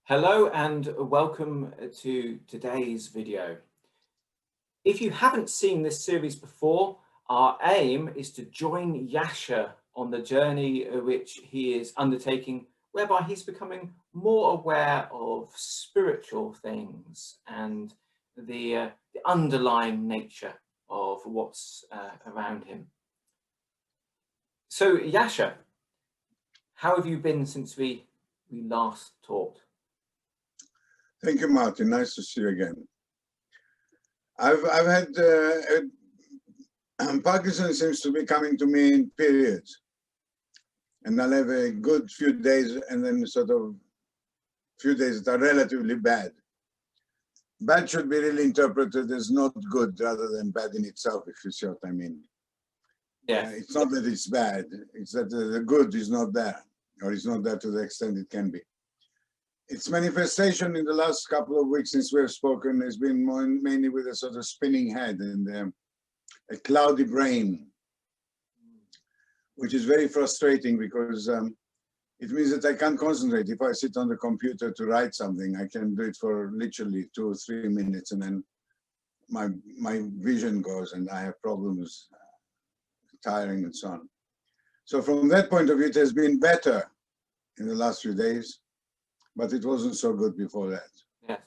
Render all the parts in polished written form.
Hello and welcome to today's video. If you haven't seen this series before, our aim is to join Yasha on the journey which he is undertaking, whereby he's becoming more aware of spiritual things and the underlying nature of what's around him. So Yasha, how have you been since we last talked? Thank you, Martin. Nice to see you again. I've had Parkinson seems to be coming to me in periods, and I'll have a good few days, and then sort of few days that are relatively bad. Bad should be really interpreted as not good rather than bad in itself, if you see what I mean. Yeah, it's not that it's bad; it's that the good is not there, or is not there to the extent it can be. Its manifestation in the last couple of weeks since we have spoken has been mainly with a sort of spinning head and a cloudy brain, which is very frustrating because it means that I can't concentrate. If I sit on the computer to write something, I can do it for literally 2 or 3 minutes, and then my vision goes and I have problems, tiring and so on. So from that point of view, it has been better in the last few days, but it wasn't so good before that. yes.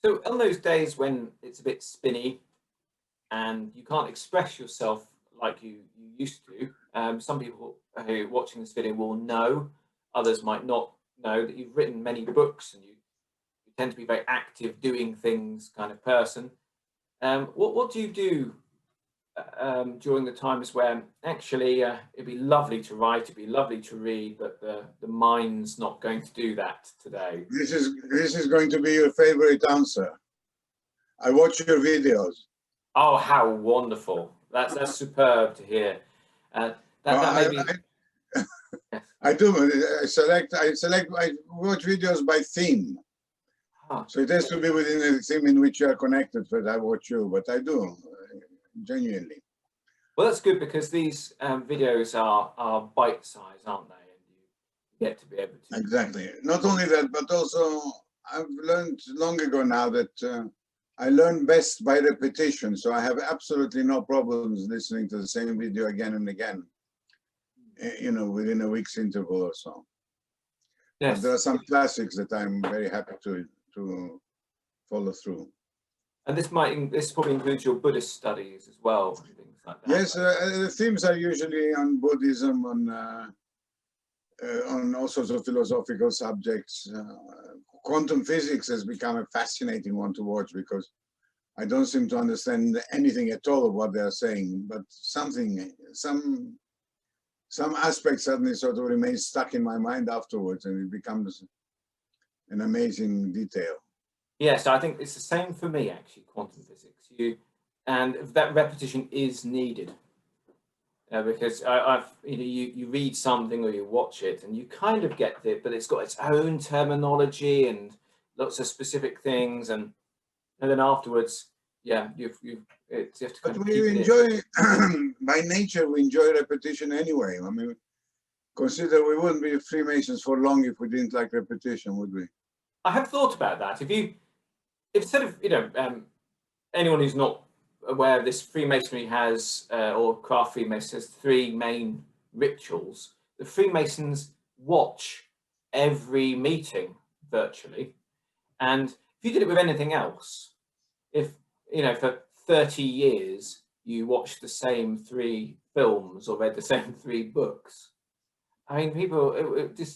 So on those days when it's a bit spinny and you can't express yourself like you used to, some people who are watching this video will know, others might not know, that you've written many books and you tend to be a very active, doing things kind of person. What do you do during the times where actually it'd be lovely to write, it'd be lovely to read, but the mind's not going to do that today? This is going to be your favorite answer. I watch your videos. Oh, how wonderful! That's superb to hear. That may be. Yes. I do. I watch videos by theme. Ah, So it has to be within the theme in which you are connected, but I watch you, but I do, genuinely. well, that's good because these videos are bite-sized, aren't they? And you get to be able to. Exactly. Not only that, but also I've learned long ago now that I learn best by repetition. So I have absolutely no problems listening to the same video again and again, within a week's interval or so. Yes. But there are some classics that I'm very happy to follow through. And this probably includes your Buddhist studies as well, and things like that. Yes, the themes are usually on Buddhism, on all sorts of philosophical subjects. Quantum physics has become a fascinating one to watch because I don't seem to understand anything at all of what they're saying, but some aspect suddenly sort of remains stuck in my mind afterwards, and it becomes an amazing detail. Yes, I think it's the same for me actually. Quantum physics, and that repetition is needed because you read something or you watch it and you kind of get it, but it's got its own terminology and lots of specific things, and then afterwards, yeah, you have to kind of keep it in. By nature, we enjoy repetition anyway. I mean, consider we wouldn't be Freemasons for long if we didn't like repetition, would we? I have thought about that. If instead of anyone who's not aware of this, Freemasonry has or craft Freemasons has 3 main rituals. The Freemasons watch every meeting virtually, and if you did it with anything else, if for 30 years you watched the same 3 films or read the same 3 books, I mean, people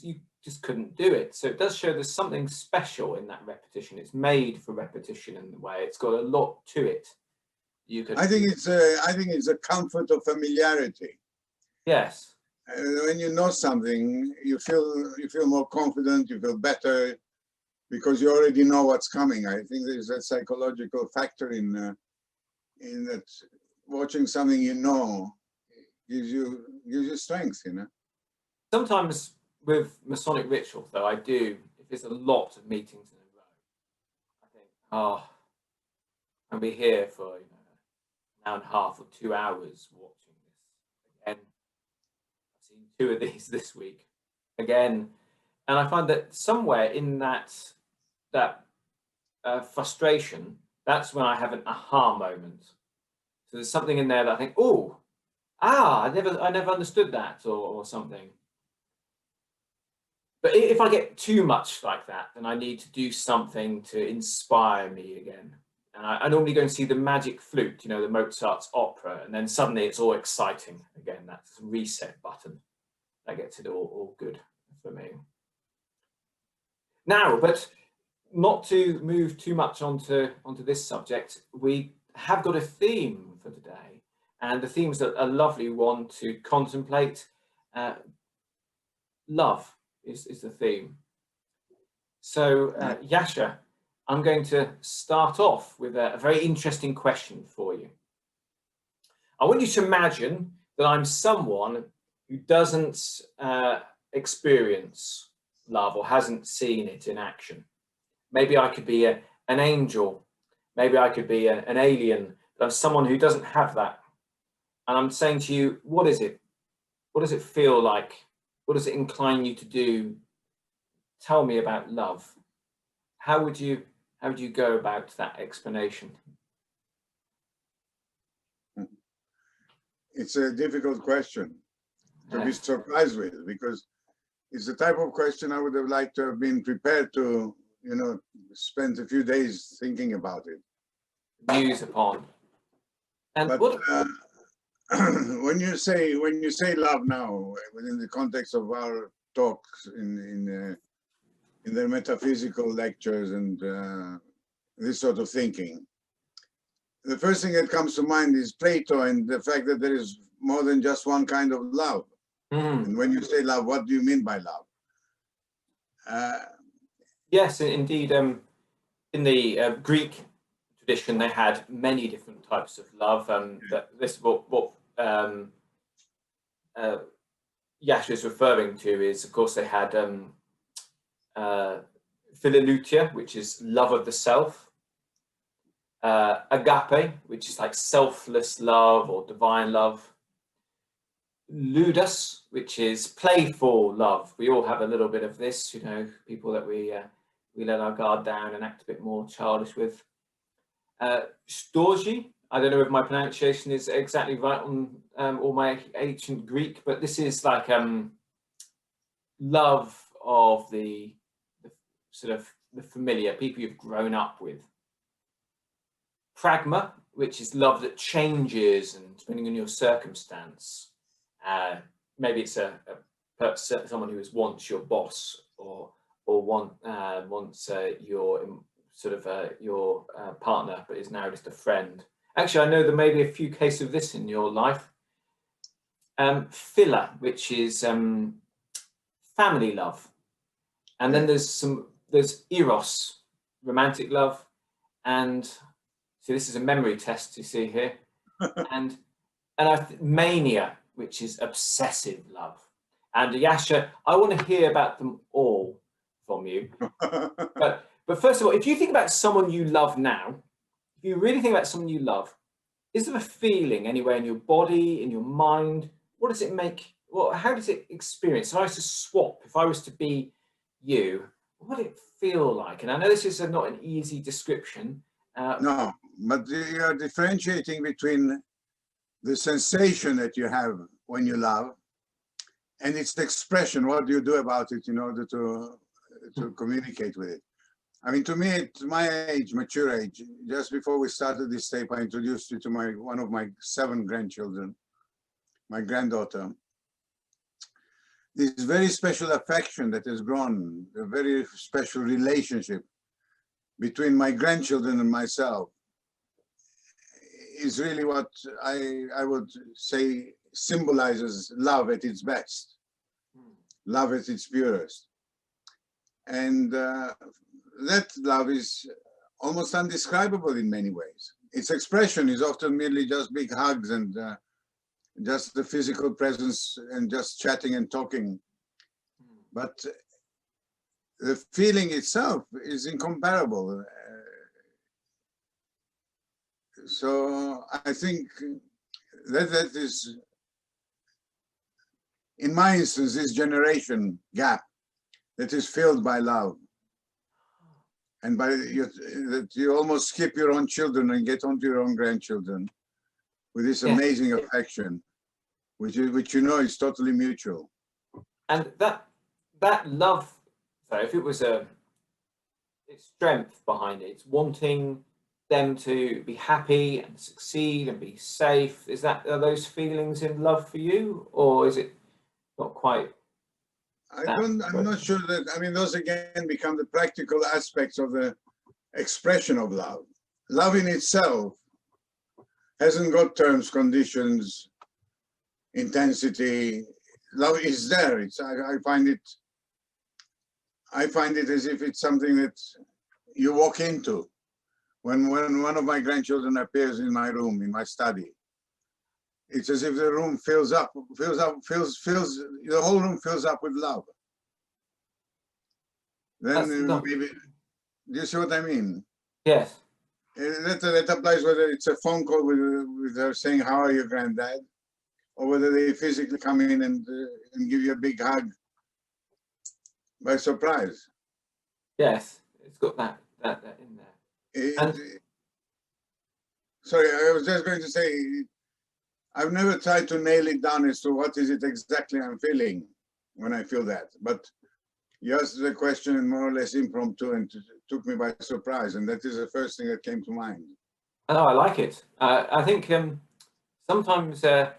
you just couldn't do it. So it does show there's something special in that repetition. It's made for repetition in the way. It's got a lot to it. I think it's a comfort of familiarity. Yes. When you know something, you feel more confident. You feel better because you already know what's coming. I think there's a psychological factor in that. Watching something gives you strength. Sometimes with Masonic rituals, though, I do, if there's a lot of meetings in a row, I think, I'll be here for an hour and a half or 2 hours watching this again. I've seen 2 of these this week. Again, And I find that somewhere in that frustration, that's when I have an aha moment. So there's something in there that I think, oh, I never understood that, or something. But if I get too much like that, then I need to do something to inspire me again. And I normally go and see the Magic Flute, you know, the Mozart's opera, and then suddenly it's all exciting again. That's a reset button that gets it all good for me. Now, but not to move too much onto this subject, we have got a theme for today, and the theme is a lovely one to contemplate. Love is the theme. So, Yasha, I'm going to start off with a very interesting question for you. I want you to imagine that I'm someone who doesn't experience love or hasn't seen it in action. Maybe I could be an angel. Maybe I could be an alien, but I'm someone who doesn't have that. And I'm saying to you, what is it? What does it feel like? What does it incline you to do? Tell me about love. How would you go about that explanation? It's a difficult question to be surprised with, because it's the type of question I would have liked to have been prepared to, you know, spend a few days thinking about it. Muse upon. And but what? when you say love now, within the context of our talks in their metaphysical lectures and this sort of thinking, the first thing that comes to mind is Plato and the fact that there is more than just one kind of love. And when you say love, what do you mean by love? Yes, indeed. In the Greek tradition, they had many different types of love. This what Yasha is referring to is, of course, they had Phileleutia, which is love of the self. Agape, which is like selfless love or divine love. Ludus, which is playful love. We all have a little bit of this, you know, people that we let our guard down and act a bit more childish with. Storgi, I don't know if my pronunciation is exactly right on all my ancient Greek, but this is like love of the sort of the familiar, people you've grown up with. Pragma, which is love that changes and depending on your circumstance. Maybe it's someone who was once your boss, or once your sort of your partner, but is now just a friend. Actually, I know there may be a few cases of this in your life. Philia, which is family love, and then there's eros, romantic love, and so this is a memory test you see here, and mania, which is obsessive love. And Yasha, I want to hear about them all from you. But first of all, if you think about someone you love now, if you really think about someone you love, is there a feeling anywhere in your body, in your mind? What does it make? Well, how does it experience? If I was to swap, if I was to be you, what would it feel like? And I know this is not an easy description. No, but you are differentiating between the sensation that you have when you love and its expression. What do you do about it in order to communicate with it? I mean, to me, at my age, mature age, just before we started this tape, I introduced you to one of my 7 grandchildren, my granddaughter. This very special affection that has grown, a very special relationship between my grandchildren and myself, is really what I would say symbolizes love at its best, love at its purest. And that love is almost undescribable in many ways. Its expression is often merely just big hugs and just the physical presence and just chatting and talking. But the feeling itself is incomparable. So I think that is, in my instance, this generation gap that is filled by love. And by that you almost skip your own children and get onto your own grandchildren with this amazing affection, which you know is totally mutual. And that love, so if it was its strength behind it, it's wanting them to be happy and succeed and be safe. Are those feelings in love for you, or is it not quite? I'm not sure that, I mean, those again become the practical aspects of the expression of love. Love in itself hasn't got terms, conditions, intensity. Love is there. I find it as if it's something that you walk into. When one of my grandchildren appears in my room, in my study, it's as if the room fills up, the whole room fills up with love. Then maybe, do you see what I mean? Yes. That applies whether it's a phone call with her saying, "How are you, granddad?" or whether they physically come in and give you a big hug by surprise. Yes, it's got that in there. Sorry, I was just going to say, I've never tried to nail it down as to what is it exactly I'm feeling when I feel that. But you asked the question more or less impromptu and took me by surprise. And that is the first thing that came to mind. Oh, I like it. I think sometimes the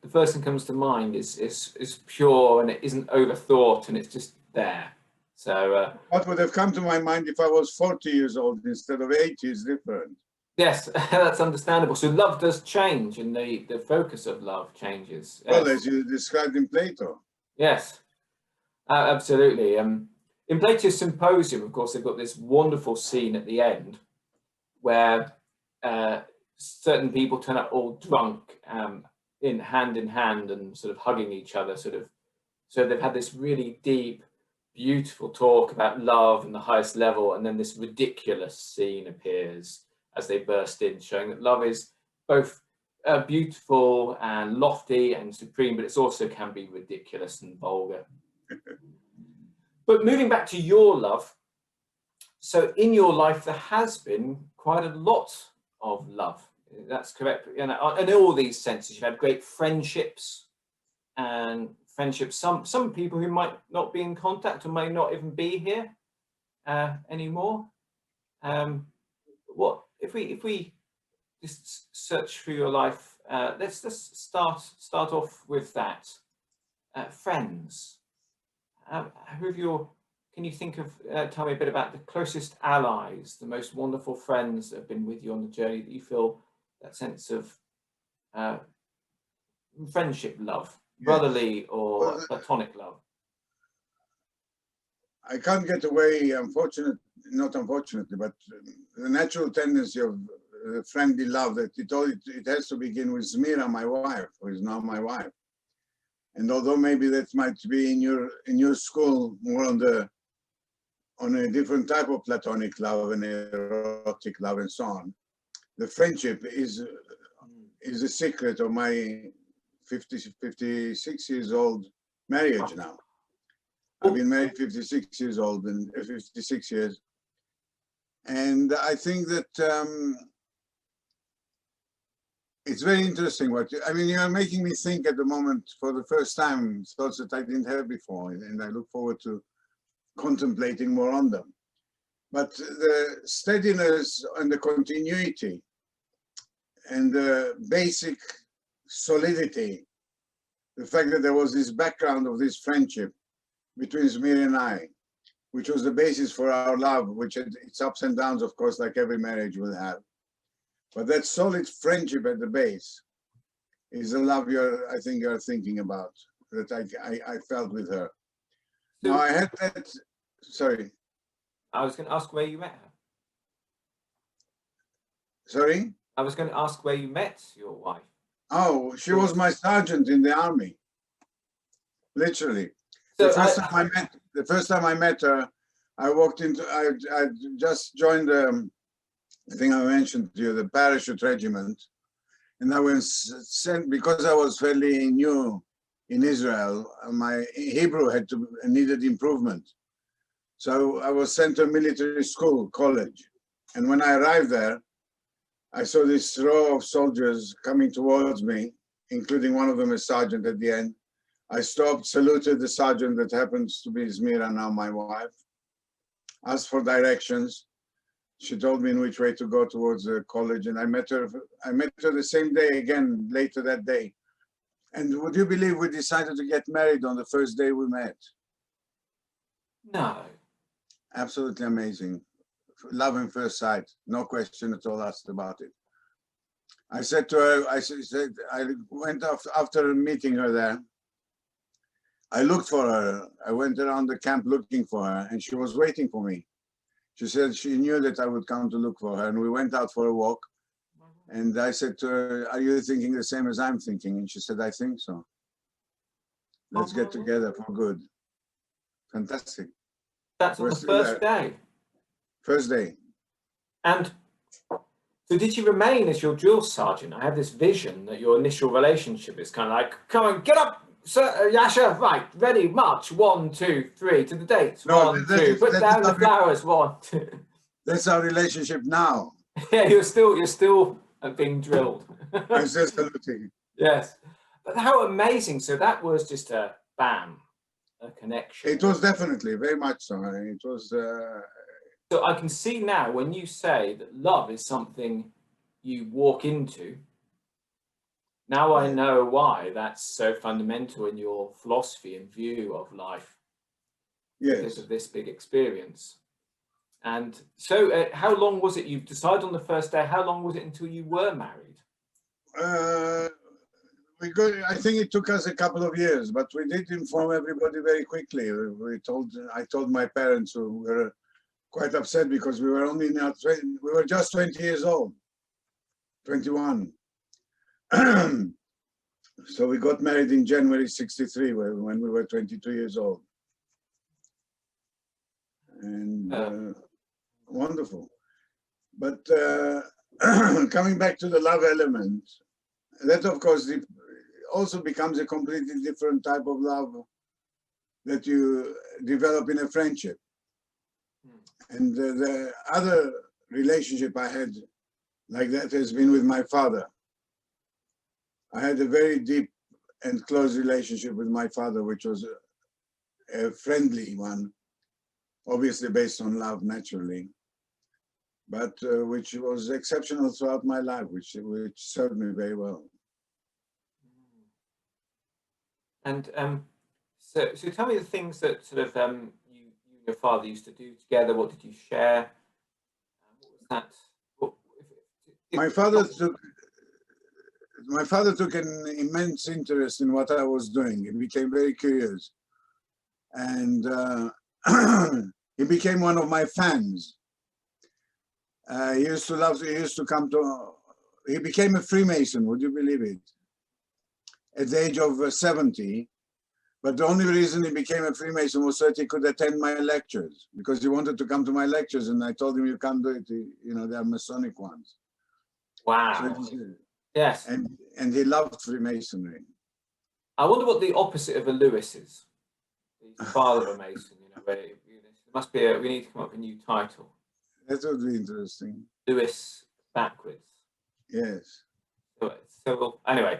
first thing comes to mind is pure and it isn't overthought and it's just there. So what would have come to my mind if I was 40 years old instead of 80 is different. Yes, that's understandable. So love does change and the focus of love changes. Well, as you described in Plato. Yes, absolutely. In Plato's Symposium, of course, they've got this wonderful scene at the end where certain people turn up all drunk in hand and sort of hugging each other, so they've had this really deep, beautiful talk about love and the highest level, and then this ridiculous scene appears as they burst in, showing that love is both beautiful and lofty and supreme, but it also can be ridiculous and vulgar. But moving back to your love, so in your life there has been quite a lot of love. That's correct. In all these senses, you've had great friendships some people who might not be in contact or may not even be here anymore. What if we just search through your life? Let's just start off with that. Friends. Can you think of, tell me a bit about the closest allies, the most wonderful friends that have been with you on the journey, that you feel that sense of friendship love, brotherly or platonic love? I can't get away, not unfortunately, but the natural tendency of friendly love, that it has to begin with Zmira, my wife, who is now my wife. And although maybe that might be in your school more on a different type of platonic love and erotic love and so on, the friendship is the secret of my 56 years old marriage now. I've been married 56 years old and 56 years. And I think that it's very interesting you are making me think at the moment for the first time, thoughts that I didn't have before, and I look forward to contemplating more on them. But the steadiness and the continuity and the basic solidity, the fact that there was this background of this friendship between Zmir and I, which was the basis for our love, which had its ups and downs, of course, like every marriage will have. But that solid friendship at the base is the love I think you're thinking about, that I felt with her. So, now I had that, sorry. I was going to ask where you met her. Sorry? I was going to ask where you met your wife. Oh, she was my sergeant in the army. Literally. So the first time I met her, I just joined, I think I mentioned to you, the parachute regiment. And I was sent, because I was fairly new in Israel, my Hebrew needed improvement. So I was sent to a military school, college. And when I arrived there, I saw this row of soldiers coming towards me, including one of them a sergeant at the end. I stopped, saluted the sergeant that happens to be Zmira, now my wife, asked for directions. She told me in which way to go towards the college, and I met her the same day again, later that day. And would you believe we decided to get married on the first day we met? No. Absolutely amazing. Love at first sight, no question at all asked about it. I said to her, I went off after meeting her there. I looked for her. I went around the camp looking for her, and she was waiting for me. She said she knew that I would come to look for her, and we went out for a walk. And I said to her, are you thinking the same as I'm thinking? And she said, I think so. Let's get together for good. Fantastic. That's on the first day. First day. And so did you remain as your drill sergeant? I have this vision that your initial relationship is kind of like, come on, get up, sir, Yasha, right, ready, march, 1, 2, 3, to the dates, no, 1, 2, put down the flowers, 1, 2. That's our relationship now. Yeah, you're still being drilled. I'm still saluting. Yes, but how amazing! So that was just a bam, a connection. It was definitely very much so. It was. So I can see now when you say that love is something you walk into. Now I know why that's so fundamental in your philosophy and view of life. Yes. Because of this big experience. And so how long was it you decided on the first day? How long was it until you were married? I think it took us a couple of years, but we did inform everybody very quickly. I told my parents, who were quite upset because we were only not, we were just 20 years old, 21. So we got married in January '63 when we were 22 years old. And wonderful. But coming back to the love element, that of course also becomes a completely different type of love that you develop in a friendship. And the other relationship I had like that has been with my father. I had a very deep and close relationship with my father, which was a friendly one, obviously based on love, naturally, but which was exceptional throughout my life, which served me very well. And so tell me the things that sort of you and your father used to do together. What did you share? What was that? My father took an immense interest in what I was doing. He became very curious, and he became one of my fans. He used to come to. He became a Freemason. Would you believe it? At the age of 70. But the only reason he became a Freemason was so that he could attend my lectures, because he wanted to come to my lectures, and I told him, you can't do it. They are Masonic ones. Wow. So yes. And he loved Freemasonry. I wonder what the opposite of a Lewis is. The father of a Mason, there must be we need to come up with a new title. That would be interesting. Lewis backwards. Yes. So anyway,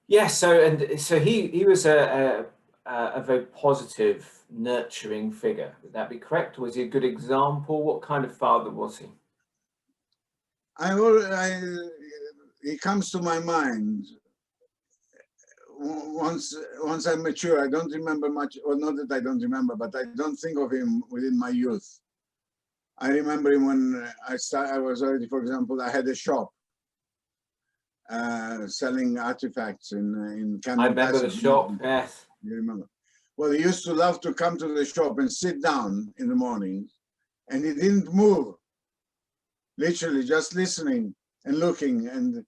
yes. So he was a very positive, nurturing figure. Would that be correct? Was he a good example? What kind of father was he? He comes to my mind once I'm mature. I don't remember much, or not that I don't remember, but I don't think of him within my youth. I remember him when I was already, for example, I had a shop selling artifacts in Camden. I remember the shop, yes. You remember? Well, he used to love to come to the shop and sit down in the morning, and he didn't move. Literally just listening and looking and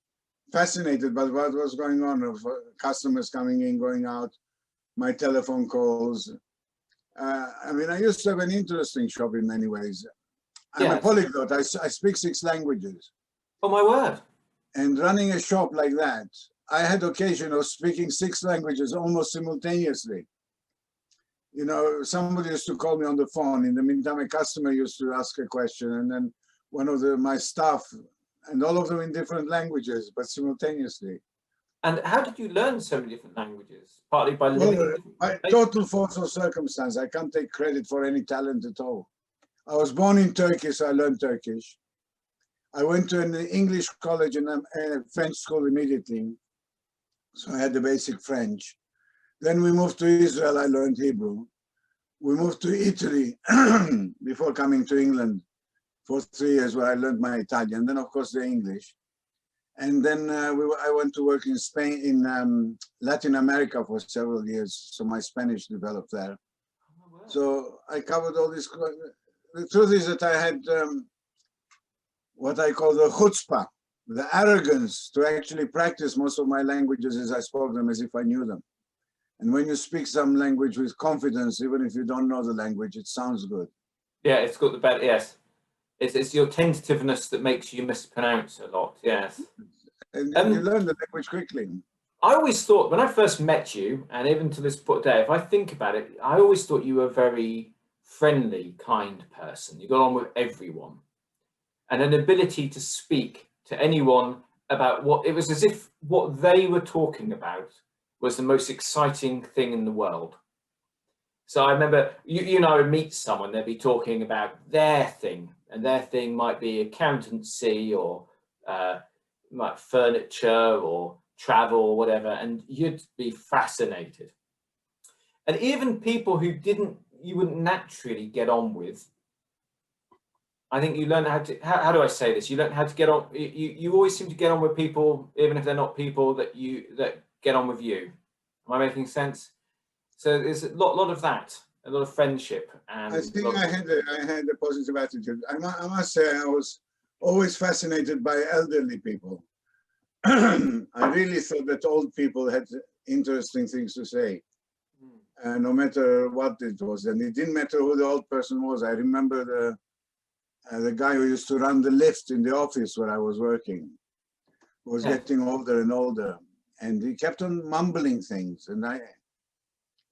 fascinated by what was going on, of customers coming in, going out, my telephone calls. I mean, I used to have an interesting shop in many ways. I'm a polyglot. I speak 6 languages. Oh, my word. And running a shop like that, I had occasion of speaking 6 languages almost simultaneously. you know, somebody used to call me on the phone. In the meantime, a customer used to ask a question, and then one of my staff, and all of them in different languages, but simultaneously. And how did you learn so many different languages? Partly by living in different By places? total force of circumstance. I can't take credit for any talent at all. I was born in Turkey, so I learned Turkish. I went to an English college and a French school immediately, so I had the basic French. Then we moved to Israel, I learned Hebrew. We moved to Italy before coming to England for 3 years, where I learned my Italian, then of course the English. And then I went to work in Spain, in Latin America for several years, so my Spanish developed there. Oh, wow. So I covered all this. The truth is that I had what I call the chutzpah, the arrogance to actually practice most of my languages as I spoke them as if I knew them. And when you speak some language with confidence, even if you don't know the language, it sounds good. Yeah, it's got the better, yes. It's your tentativeness that makes you mispronounce a lot, yes. And you learn the language quickly. I always thought, when I first met you, and even to this day, if I think about it, I always thought you were a very friendly, kind person. You got on with everyone. And an ability to speak to anyone about it was as if what they were talking about was the most exciting thing in the world. So I remember you and I would meet someone, they'd be talking about their thing, and their thing might be accountancy or like furniture or travel or whatever, and you'd be fascinated. And even people who you wouldn't naturally get on with, I think you learn how to, how do I say this? You learn how to get on, you always seem to get on with people, even if they're not people that get on with you. Am I making sense? So there's a lot of that, a lot of friendship. And I think I had a positive attitude. I must say I was always fascinated by elderly people. I really thought that old people had interesting things to say, no matter what it was. And it didn't matter who the old person was. I remember the guy who used to run the lift in the office where I was working was getting older and older. And he kept on mumbling things. And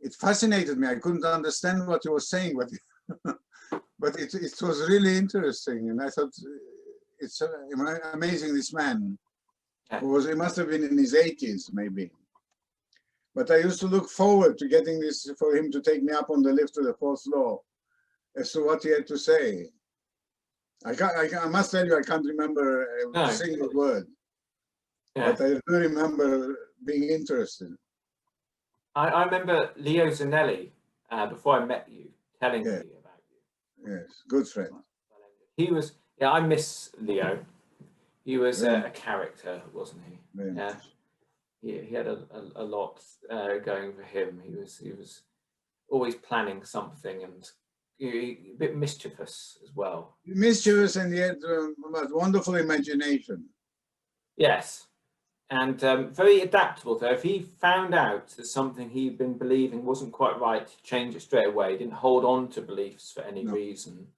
it fascinated me. I couldn't understand what he was saying, but it was really interesting. And I thought, it's amazing, this man. He must have been in his 80s, maybe. But I used to look forward to getting this, for him to take me up on the lift to the 4th floor as to what he had to say. I must tell you, I can't remember a single word. But I do remember being interested. I remember Leo Zanelli, before I met you, telling me about you. Yes, good friend. He was, I miss Leo. He was a character, wasn't he? Yeah. He had a lot going for him. He was always planning something, and a bit mischievous as well. Mischievous, and yet wonderful imagination. Yes. And very adaptable, though. If he found out that something he'd been believing wasn't quite right, to change it straight away. He didn't hold on to beliefs for any reason.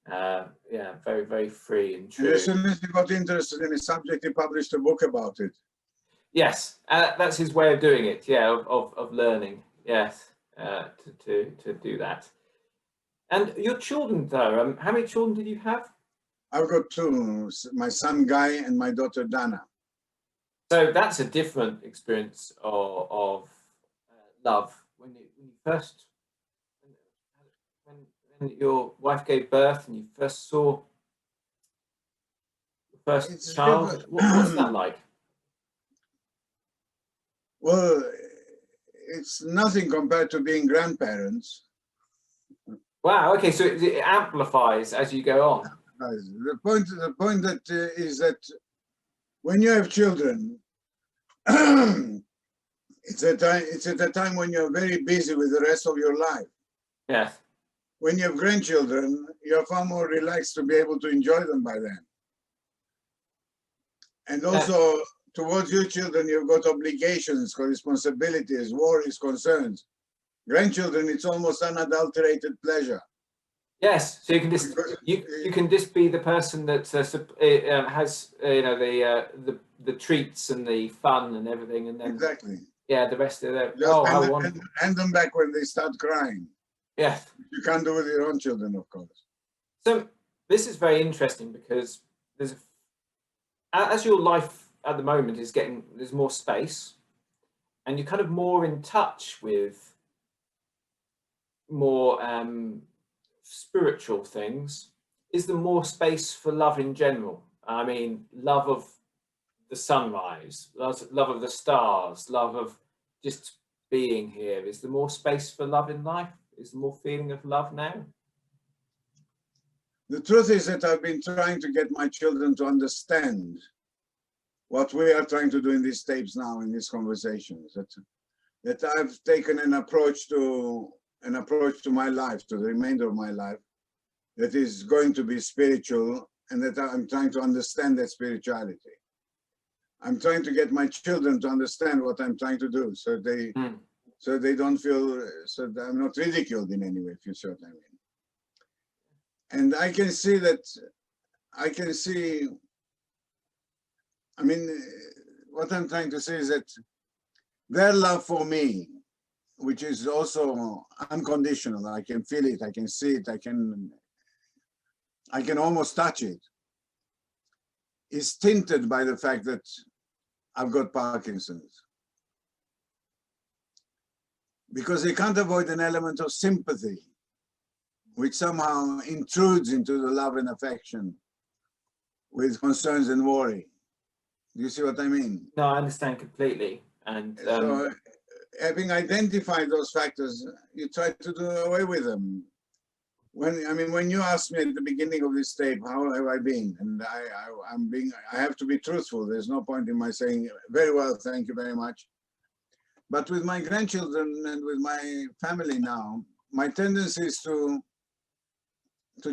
Very, very free and true. And as soon as he got interested in a subject, he published a book about it. Yes, that's his way of doing it. Yeah, of learning. Yes, to do that. And your children, though, how many children did you have? I've got 2, my son Guy and my daughter Dana. So that's a different experience of love. When your wife gave birth and you first saw the first child, what's that like? Well, it's nothing compared to being grandparents. Wow. Okay, so it amplifies as you go on. The point that is that when you have children, it's at a time when you're very busy with the rest of your life. Yes. When you have grandchildren, you're far more relaxed to be able to enjoy them by then. And also, towards your children, you've got obligations, responsibilities, worries, concerns. Grandchildren, it's almost unadulterated pleasure. Yes, so you can just you can just be the person that has the treats and the fun and everything, and then Yeah, the rest of the, Just oh, how wonderful. hand them back when they start crying. Yeah. You can't do with your own children, of course. So this is very interesting because there's, as your life at the moment is getting, there's more space and you're kind of more in touch with more spiritual things. Is there more space for love in general? I mean, love of the sunrise, love of the stars, love of just being here. Is there more space for love in life? Is there more feeling of love now? The truth is that I've been trying to get my children to understand what we are trying to do in these tapes now, in these conversations. That I've taken an approach to my life, to the remainder of my life, that is going to be spiritual, and that I'm trying to understand that spirituality. I'm trying to get my children to understand what I'm trying to do, so they don't feel, so that I'm not ridiculed in any way, if you see what I mean. And I can see that, I mean, what I'm trying to say is that their love for me, which is also unconditional, I can feel it, I can see it, I can almost touch it, is tinted by the fact that I've got Parkinson's. Because they can't avoid an element of sympathy, which somehow intrudes into the love and affection with concerns and worry. Do you see what I mean? No, I understand completely. And so, having identified those factors, you try to do away with them. When you asked me at the beginning of this tape, how have I been? And I have to be truthful. There's no point in my saying, very well, thank you very much. But with my grandchildren and with my family now, my tendency is to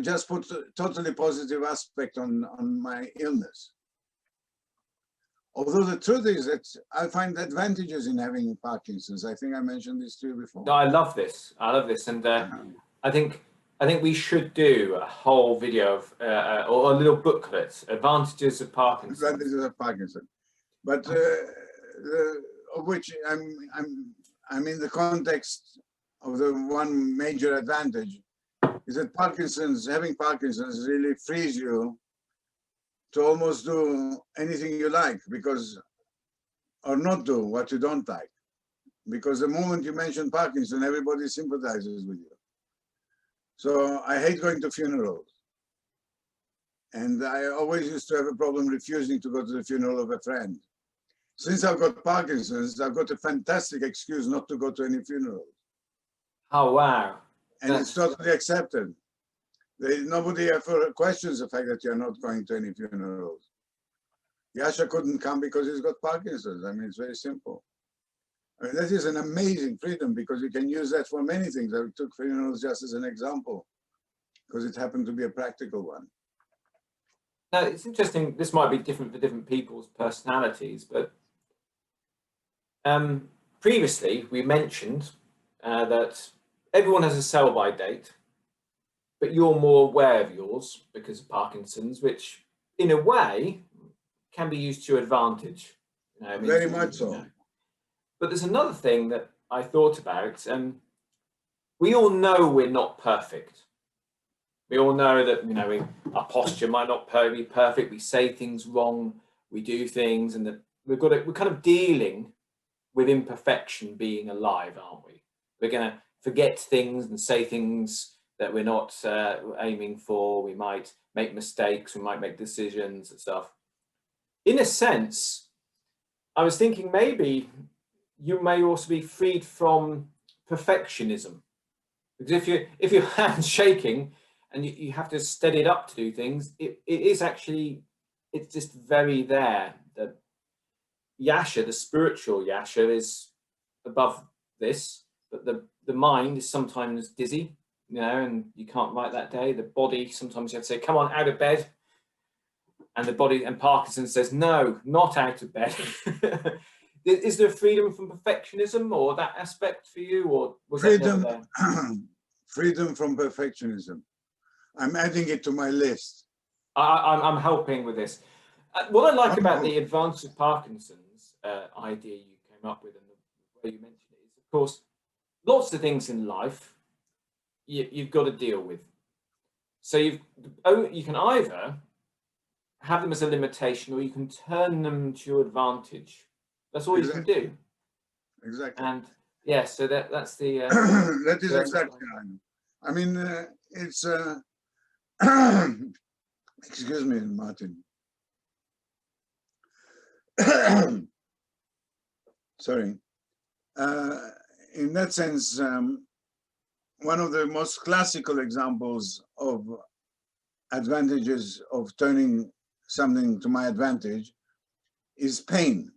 just put a totally positive aspect on my illness. Although the truth is that I find advantages in having Parkinson's. I think I mentioned this to you before. no, I love this. I love this. And I think we should do a whole video of, or a little booklet, Advantages of Parkinson's. Advantages of Parkinson. But of which I'm in the context of the one major advantage is that having Parkinson's really frees you to almost do anything you like, or not do what you don't like. Because the moment you mention Parkinson, everybody sympathizes with you. So I hate going to funerals. And I always used to have a problem refusing to go to the funeral of a friend. Since I've got Parkinson's, I've got a fantastic excuse not to go to any funerals. Oh, wow. And it's totally accepted. Nobody ever questions the fact that you're not going to any funerals. Yasha couldn't come because he's got Parkinson's. I mean, it's very simple. I mean, that is an amazing freedom because you can use that for many things. I took funerals just as an example because it happened to be a practical one. Now, it's interesting. This might be different for different people's personalities, but previously we mentioned that everyone has a sell-by date, but you're more aware of yours because of Parkinson's, which in a way can be used to your advantage. Very much so. But there's another thing that I thought about. We all know we're not perfect. We all know that, our posture might not be perfect. We say things wrong. We do things, and that we're kind of dealing with imperfection being alive, aren't we? We're going to forget things and say things that we're not aiming for. We might make mistakes. We might make decisions and stuff. In a sense, I was thinking maybe you may also be freed from perfectionism, because if your hand's shaking and you have to steady it up to do things, it is actually, it's just very there. The Yasha, the spiritual Yasha, is above this, but the mind is sometimes dizzy, and you can't write that day. The body, sometimes you have to say, come on, out of bed. And the body, and Parkinson says, no, not out of bed. Is there freedom from perfectionism or that aspect for you, or was freedom, that never there? Freedom from perfectionism. I'm adding it to my list. I'm helping with this. What I like about the advantage of Parkinson's idea you came up with, and you mentioned it, is of course lots of things in life you've got to deal with. So you can either have them as a limitation, or you can turn them to your advantage. That's all you can do. Exactly. And yeah, so that's the that is exactly right. I mean, it's excuse me, Martin. Sorry. In that sense, one of the most classical examples of advantages of turning something to my advantage is pain.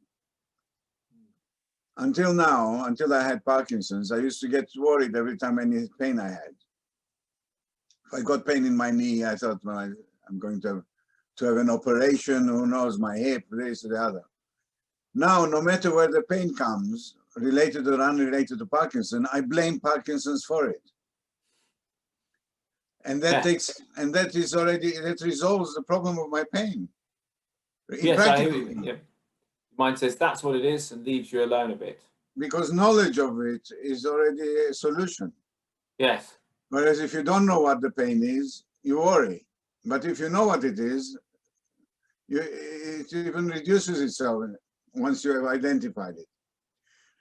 Until now, until I had Parkinson's, I used to get worried every time any pain I had. If I got pain in my knee, I thought, well, I'm going to have an operation, who knows, my hip, this or the other. Now, no matter where the pain comes, related or unrelated to Parkinson, I blame Parkinson's for it. And that that resolves the problem of my pain. Yes, I hear you. Yeah. Mine says that's what it is and leaves you alone a bit. Because knowledge of it is already a solution. Yes. Whereas if you don't know what the pain is, you worry. But if you know what it is, it even reduces itself once you have identified it.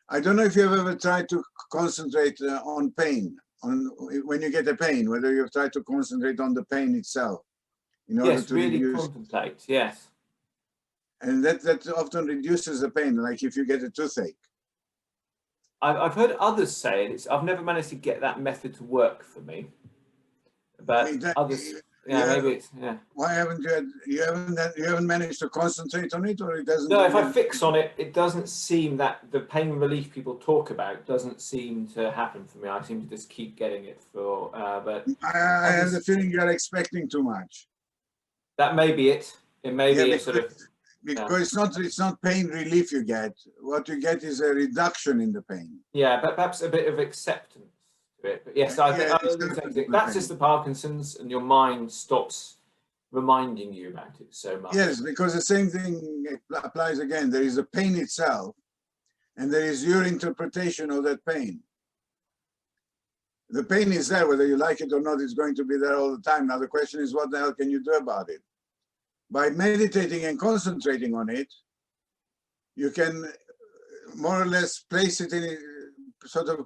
I don't know if you've ever tried to concentrate on pain, when you get a pain, whether you've tried to concentrate on the pain itself in order to really reduce. Contemplate, yes. And that often reduces the pain, like if you get a toothache. I've heard others say it. I've never managed to get that method to work for me. But others, maybe it's, Why haven't you haven't managed to concentrate on it, or it doesn't? No, if I fix on it, it doesn't seem that the pain relief people talk about doesn't seem to happen for me. I seem to just keep getting it for, but I have the feeling you're expecting too much. That may be it. It may be a sort of. Because it's not pain relief you get. What you get is a reduction in the pain. Yeah, but perhaps a bit of acceptance to it. But yes, I think that's just the Parkinson's, and your mind stops reminding you about it so much. Yes, because the same thing applies again. There is the pain itself, and there is your interpretation of that pain. The pain is there, whether you like it or not, it's going to be there all the time. Now the question is, what the hell can you do about it? By meditating and concentrating on it, you can more or less place it in, sort of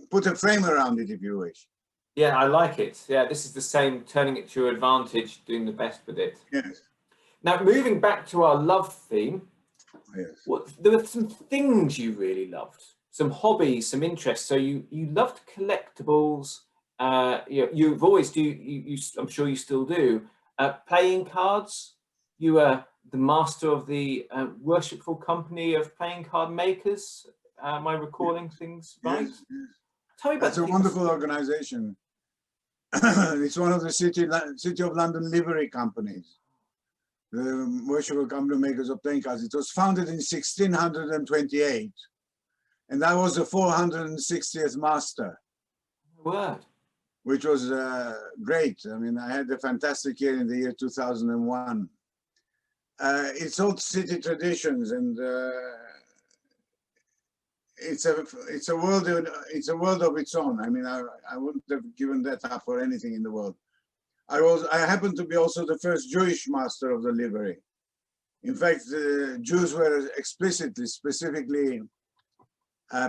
put a frame around it, if you wish. Yeah, I like it. Yeah, this is the same, turning it to your advantage, doing the best with it. Yes. Now, moving back to our love theme, yes. There were some things you really loved, some hobbies, some interests. So you loved collectibles. You've always I'm sure you still do. Playing cards. You were the master of the worshipful company of playing card makers. Am I recalling things right? Yes. Tell me about. That's a wonderful organization. It's one of the City of London livery companies, the worshipful company makers of playing cards. It was founded in 1628, and I was the 460th master. Word. Which was great. I mean, I had a fantastic year in the year 2001. It's old city traditions, and it's a world of its own. I mean, I wouldn't have given that up for anything in the world. I happened to be also the first Jewish master of the livery. In fact, the Jews were specifically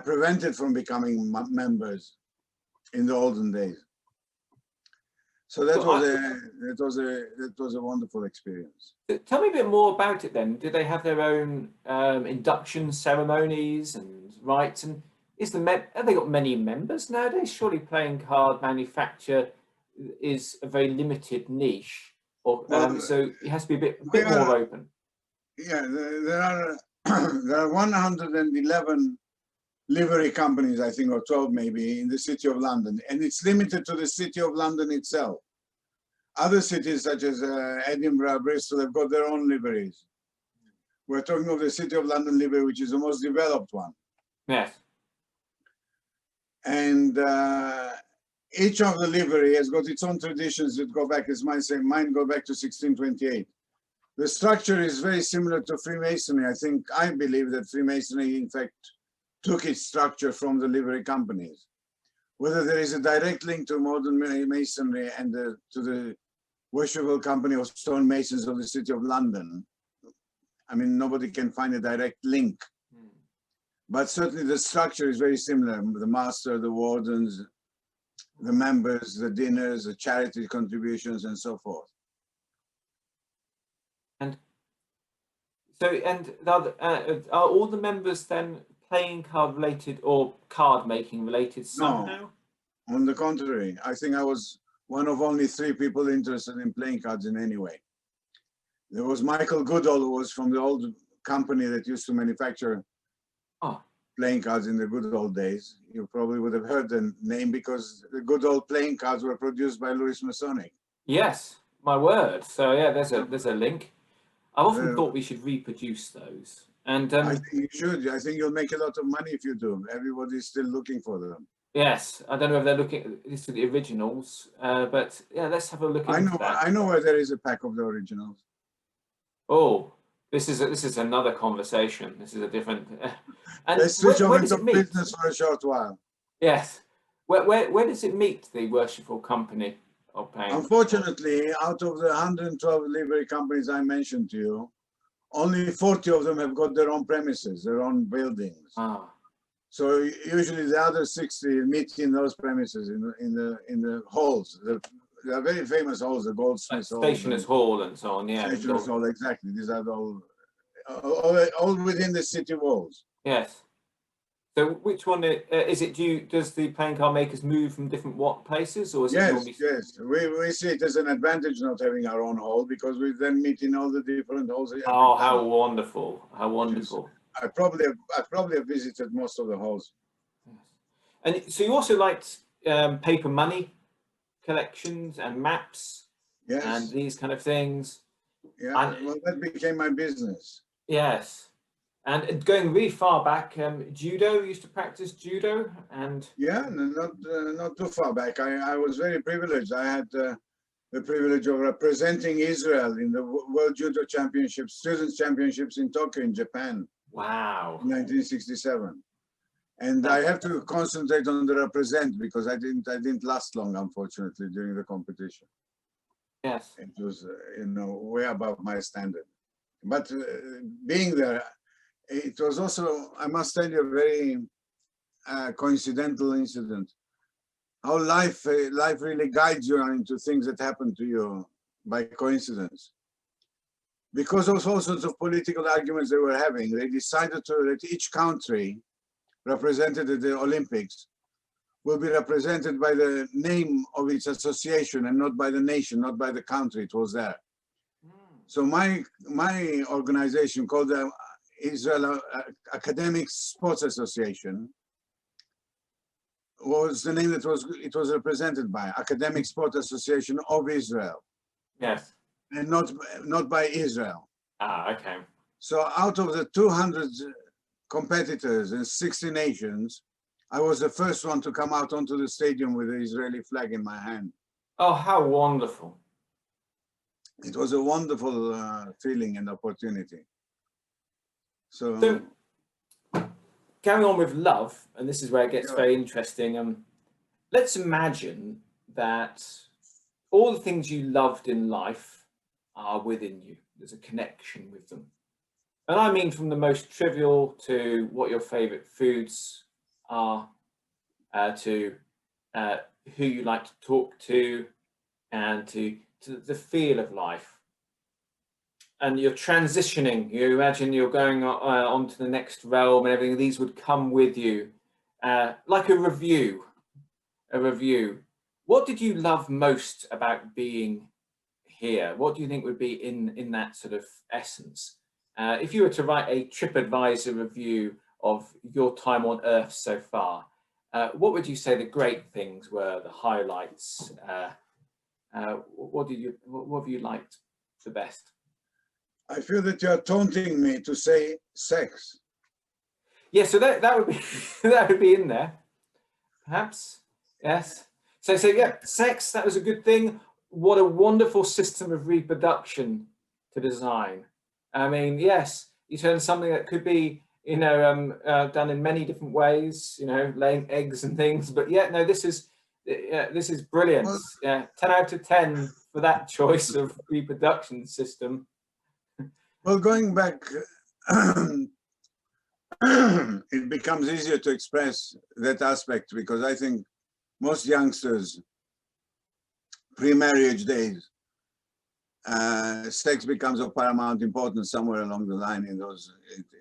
prevented from becoming members in the olden days. So that was a wonderful experience. Tell me a bit more about it then. Do they have their own induction ceremonies and rites? And have they got many members nowadays? Surely playing card manufacture is a very limited niche, or so it has to be a bit more open. Yeah, there are 111 livery companies, I think, or 12 maybe, in the City of London, and it's limited to the City of London itself. Other cities such as Edinburgh, Bristol have got their own liveries. We're talking of the City of London livery, which is the most developed one. Yes. And each of the livery has got its own traditions that go back, as mine go back to 1628. The structure is very similar to Freemasonry. I believe that Freemasonry, in fact, took its structure from the livery companies. Whether there is a direct link to modern masonry and to the worshipful company of stonemasons of the City of London, I mean, nobody can find a direct link. But certainly the structure is very similar. The master, the wardens, the members, the dinners, the charity contributions, and so forth. And so, and are all the members then playing card related or card making related somehow? No, on the contrary, I think I was one of only 3 people interested in playing cards in any way. There was Michael Goodall, who was from the old company that used to manufacture playing cards in the good old days. You probably would have heard the name because the good old playing cards were produced by Louis Masonic. Yes, my word. So yeah, there's a link. I've often thought we should reproduce those. And I think you should. I think you'll make a lot of money if you do. Everybody's still looking for them. Yes, I don't know if they're looking at this for the originals, but yeah, let's have a look into that. I know where there is a pack of the originals. Oh, this is another conversation. This is a different. And let's switch over to meet? business for a short while. Yes. Where does it meet the worshipful company of playing? Unfortunately, out of the 112 livery companies I mentioned to you, only 40 of them have got their own premises, their own buildings. So usually the other 60 meet in those premises in the halls. They are very famous halls, the Goldsmiths Hall, Stationers Hall, and so on. Yeah, Stationers Hall, exactly. These are all within the city walls. Yes. So which one is it? Does the playing card makers move from different places, or is it normally? Yes, we see it as an advantage not having our own hall because we then meet in all the different halls. Oh, how wonderful! How wonderful! I probably have visited most of the halls. Yes. And so you also liked paper money collections and maps, yes, and these kind of things. Yeah, well, that became my business. Yes. And going really far back, judo, used to practice judo, and yeah, not too far back. I was very privileged. I had the privilege of representing Israel in the World Judo Championships, Students Championships in Tokyo, in Japan. Wow. 1967. And I have to concentrate on the represent because I didn't last long, unfortunately, during the competition. Yes. It was, way above my standard. But being there, it was also, I must tell you, a very coincidental incident. How life really guides you into things that happen to you by coincidence. Because of all sorts of political arguments they were having, they decided that each country represented at the Olympics will be represented by the name of its association and not by the nation, not by the country it was there. So my organization called the Israel Academic Sports Association was the name that it was represented by, Academic Sports Association of Israel. Yes. And not by Israel. Okay. So out of the 200 competitors in 60 nations, I was the first one to come out onto the stadium with the Israeli flag in my hand. Oh, how wonderful. It was a wonderful feeling and opportunity. So carrying on with love, and this is where it gets very interesting. Let's imagine that all the things you loved in life are within you. There's a connection with them. And I mean from the most trivial to what your favorite foods are, to who you like to talk to, and to the feel of life. And you're transitioning, you imagine you're going on to the next realm and everything, these would come with you, like a review. What did you love most about being here? What do you think would be in that sort of essence? If you were to write a TripAdvisor review of your time on Earth so far, what would you say the great things were, the highlights? What have you liked the best? I feel that you're taunting me to say sex. Yeah, so that would be that would be in there, perhaps. Yes. So yeah, sex, that was a good thing. What a wonderful system of reproduction to design. I mean, yes, you turn something that could be done in many different ways, laying eggs and things. But yeah, no, this is brilliant. Well, Yeah, 10 out of 10 for that choice of reproduction system. well, going back, it becomes easier to express that aspect because I think most youngsters, pre-marriage days, sex becomes of paramount importance somewhere along the line.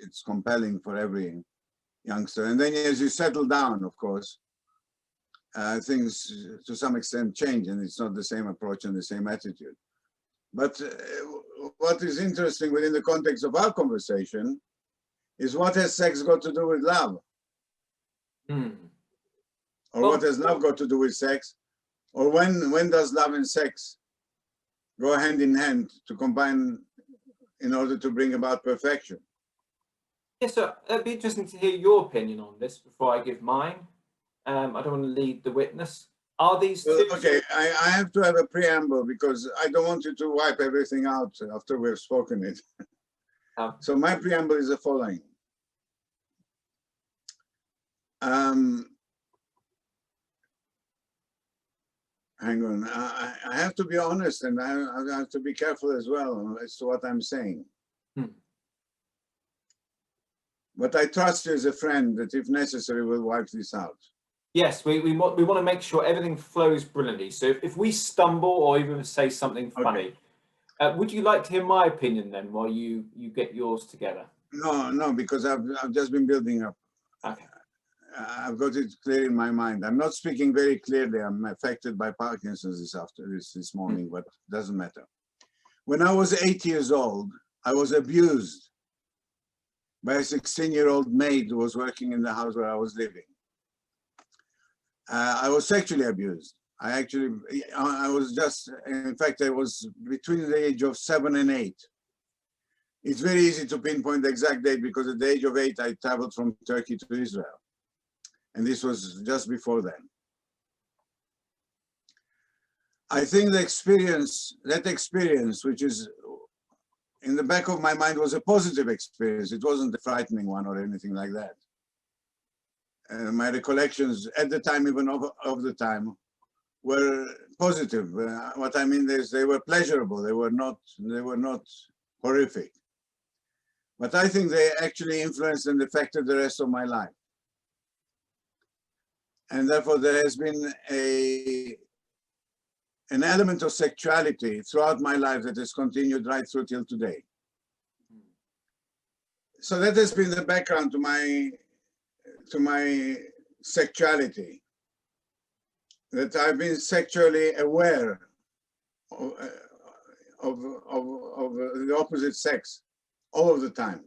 It's compelling for every youngster. And then as you settle down, of course, things to some extent change, and it's not the same approach and the same attitude. But what is interesting within the context of our conversation is what has sex got to do with love? Or what has love got to do with sex? Or when does love and sex go hand in hand to combine in order to bring about perfection? Yeah, so it'd be interesting to hear your opinion on this before I give mine. I don't want to lead the witness. Are these two? Okay, I have to have a preamble because I don't want you to wipe everything out after we've spoken it. So my preamble is the following. Hang on, I have to be honest, and I have to be careful as well as to what I'm saying. But I trust you as a friend that if necessary, we'll wipe this out. Yes, we want to make sure everything flows brilliantly. So if we stumble or even say something funny, would you like to hear my opinion then while you get yours together? No, because I've just been building up. Okay. I've got it clear in my mind. I'm not speaking very clearly. I'm affected by Parkinson's this morning, but it doesn't matter. When I was 8 years old, I was abused by a 16-year-old maid who was working in the house where I was living. I was sexually abused. I was just, in fact, I was between the age of 7 and 8. It's very easy to pinpoint the exact date because at the age of 8, I traveled from Turkey to Israel. And this was just before then. I think that experience, which is in the back of my mind, was a positive experience. It wasn't a frightening one or anything like that. My recollections at the time, even of the time, were positive. What I mean is they were pleasurable. They were not horrific. But I think they actually influenced and affected the rest of my life. And therefore, there has been an element of sexuality throughout my life that has continued right through till today. So that has been the background to my sexuality, that I've been sexually aware of the opposite sex all of the time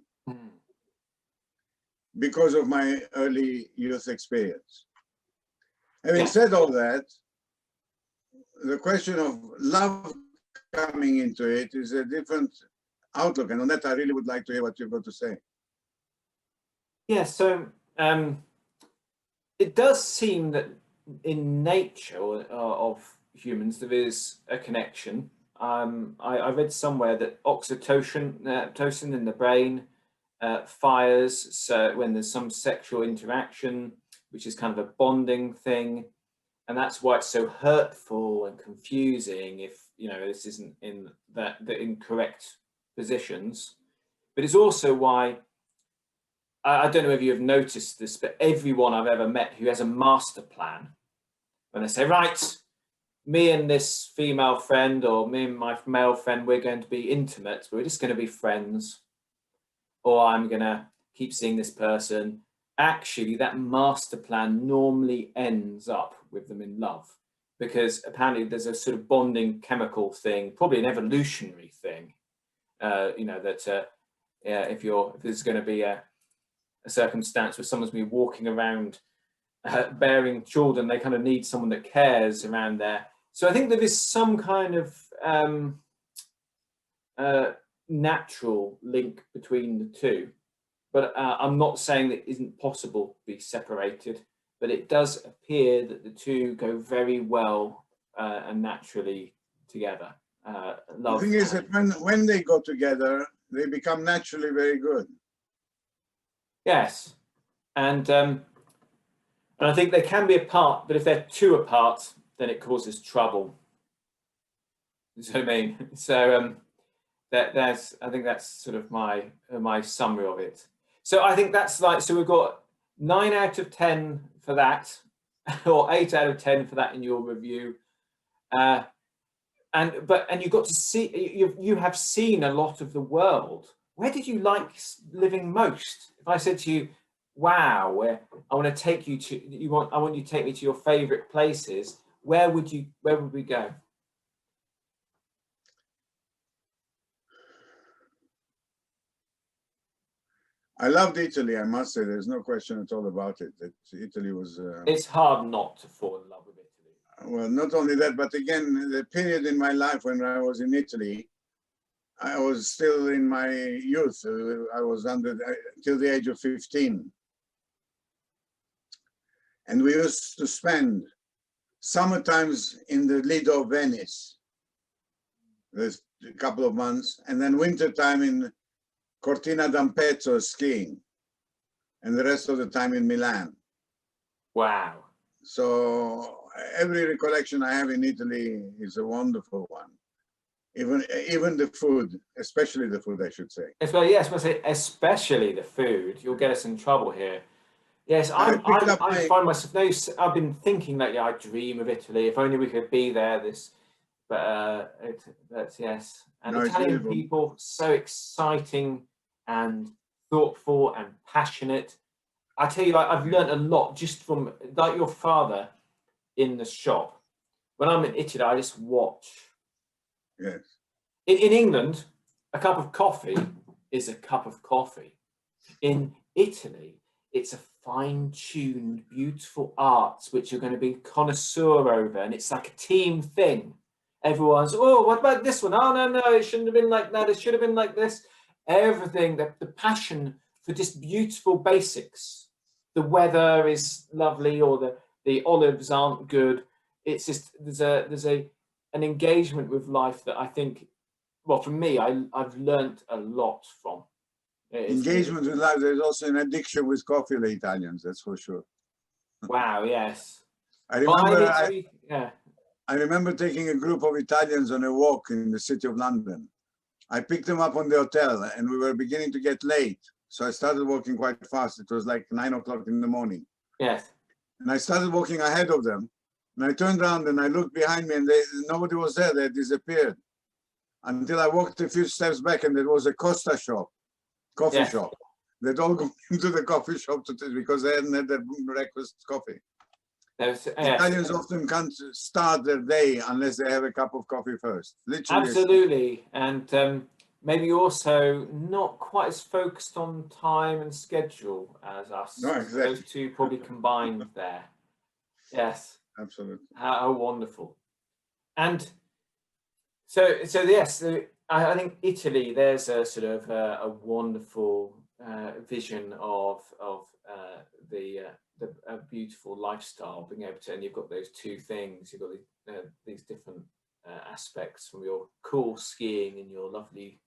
because of my early youth experience. Having said all that, the question of love coming into it is a different outlook. And on that, I really would like to hear what you've got to say. Yeah, so it does seem that in nature of humans, there is a connection. I read somewhere that oxytocin in the brain fires so when there's some sexual interaction, which is kind of a bonding thing. And that's why it's so hurtful and confusing if, this isn't in the incorrect positions. But it's also why, I don't know if you have noticed this, but everyone I've ever met who has a master plan, when they say, right, me and this female friend or me and my male friend, we're going to be intimate, we're just going to be friends, or I'm going to keep seeing this person. Actually, that master plan normally ends up with them in love, because apparently there's a sort of bonding chemical thing, probably an evolutionary thing, that if there's going to be a circumstance where someone's been walking around bearing children, they kind of need someone that cares around there. So I think there is some kind of natural link between the two. But I'm not saying that it isn't possible to be separated, but it does appear that the two go very well and naturally together. The thing is that when they go together, they become naturally very good. Yes, and I think they can be apart, but if they're too apart, then it causes trouble. You know what I mean? So there's, I think that's sort of my summary of it. So I think that's like, so we've got 9 out of 10 for that, or 8 out of 10 for that in your review. And you got to see, you have seen a lot of the world. Where did you like living most? If I said to you, wow, I want to take you to, I want you to take me to your favorite places, where would we go? I loved Italy, I must say. There's no question at all about it. That Italy was. It's hard not to fall in love with Italy. Well, not only that, but again, the period in my life when I was in Italy, I was still in my youth. I was till the age of 15. And we used to spend summer times in the Lido of Venice. There's a couple of months, and then winter time in Cortina d'Ampezzo skiing, and the rest of the time in Milan. Wow. So every recollection I have in Italy is a wonderful one. Even the food, especially the food, I should say. Yes, I say especially the food. You'll get us in trouble here. Yes, I find myself. No, I've been thinking that. Yeah, I dream of Italy. If only we could be there. That's yes. And no, Italian people, so exciting and thoughtful and passionate. I tell you, like, I've learned a lot just from like your father in the shop. When I'm in Italy, I just watch. Yes. In England, a cup of coffee is a cup of coffee. In Italy, it's a fine-tuned, beautiful art which you're going to be connoisseur over, and it's like a team thing. Everyone's, oh, what about this one? Oh, no, it shouldn't have been like that. It should have been like this. Everything, the passion for just beautiful basics. The weather is lovely, or the olives aren't good. It's just there's an engagement with life that I think, well, for me, I've learnt a lot from. Engagement with life. There's also an addiction with coffee, the Italians. That's for sure. Wow. Yes. I remember taking a group of Italians on a walk in the city of London. I picked them up on the hotel, and we were beginning to get late. So I started walking quite fast. It was like 9 o'clock in the morning. Yes. And I started walking ahead of them. And I turned around and I looked behind me, and nobody was there. They had disappeared. Until I walked a few steps back, and there was a Costa shop, coffee shop. They'd all gone into the coffee shop because they hadn't had their breakfast coffee. Italians often can't start their day unless they have a cup of coffee first. Literally. Absolutely. And maybe also not quite as focused on time and schedule as us. No, exactly. Those two probably combined there. Yes. Absolutely. How wonderful. And so yes, I think Italy, there's a sort of a wonderful vision of a beautiful lifestyle, being able to, and you've got those two things, you've got these different aspects from your cool skiing and your lovely.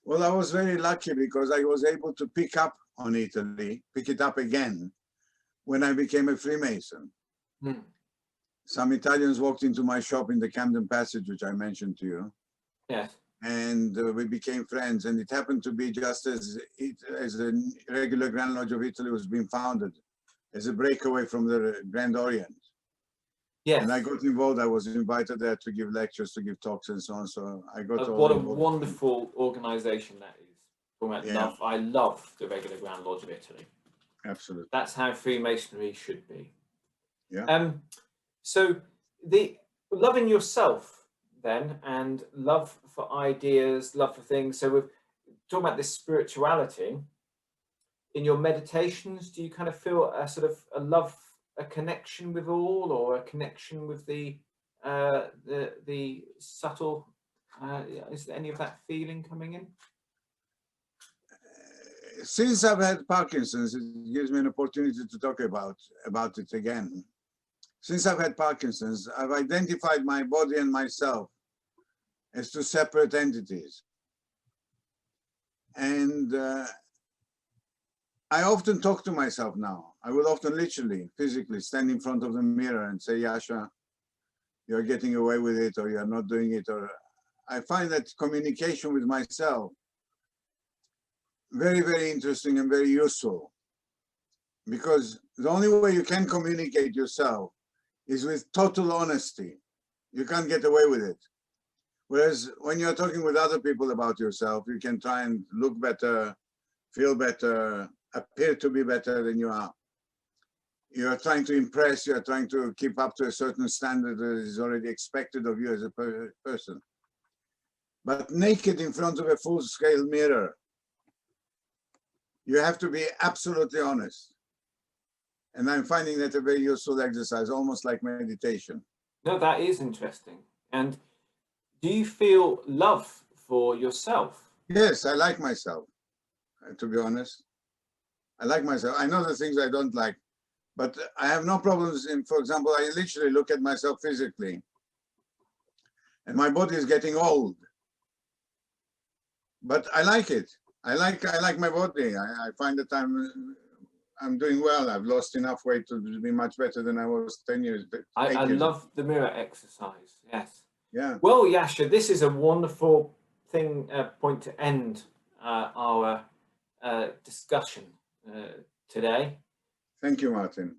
Well, I was very lucky because I was able to pick up on Italy, pick it up again when I became a Freemason. Some Italians walked into my shop in the Camden Passage, which I mentioned to you. Yes. And we became friends, and it happened to be just as the regular Grand Lodge of Italy was being founded, as a breakaway from the Grand Orient. Yes. And I got involved. I was invited there to give lectures, to give talks, and so on. So I got all what a involved. wonderful organization that is. I love the regular Grand Lodge of Italy. Absolutely. That's how Freemasonry should be. Yeah. So the loving yourself then, and love for ideas, love for things. So we're talking about this spirituality. In your meditations, do you kind of feel a sort of a love, a connection with all, or a connection with the subtle? Is there any of that feeling coming in? Since I've had Parkinson's, it gives me an opportunity to talk about it again. Since I've had Parkinson's, I've identified my body and myself as two separate entities. And I often talk to myself now. I will often literally, physically stand in front of the mirror and say, Yasha, you're getting away with it, or you're not doing it. Or I find that communication with myself very, very interesting and very useful, because the only way you can communicate yourself is with total honesty. You can't get away with it. Whereas when you're talking with other people about yourself, you can try and look better, feel better, appear to be better than you are. You're trying to impress, you're trying to keep up to a certain standard that is already expected of you as a person. But naked in front of a full-scale mirror, you have to be absolutely honest. And I'm finding that a very useful exercise, almost like meditation. No, that is interesting. And do you feel love for yourself? Yes, I like myself, to be honest. I like myself. I know the things I don't like, but I have no problems in, for example, I literally look at myself physically and my body is getting old, but I like it. I like my body. I find that I'm doing well. I've lost enough weight to be much better than I was 10 years. I years love the mirror exercise. Yes. Yeah. Well, Yasha, this is a wonderful point to end our discussion today. Thank you, Martin.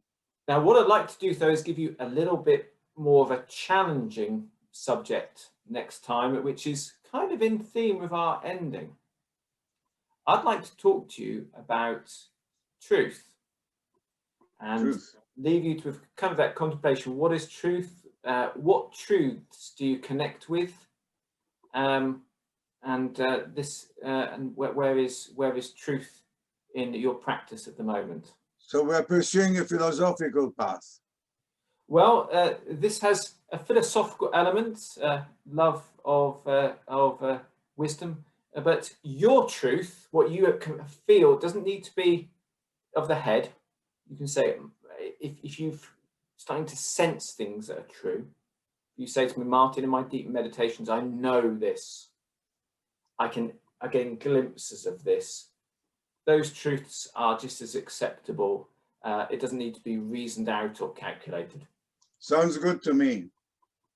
Now, what I'd like to do, though, is give you a little bit more of a challenging subject next time, which is kind of in theme with our ending. I'd like to talk to you about truth and leave you to kind of that contemplation. What is truth? What truths do you connect with? And where is truth in your practice at the moment? So we're pursuing a philosophical path. Well, this has a philosophical element, love of wisdom, but your truth, what you feel, doesn't need to be of the head. You can say, if you've starting to sense things that are true, you say to me, Martin, in my deep meditations, I know this. I can getting glimpses of this. Those truths are just as acceptable. It doesn't need to be reasoned out or calculated. Sounds good to me.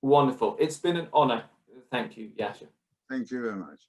Wonderful. It's been an honor. Thank you, Yasha. Thank you very much.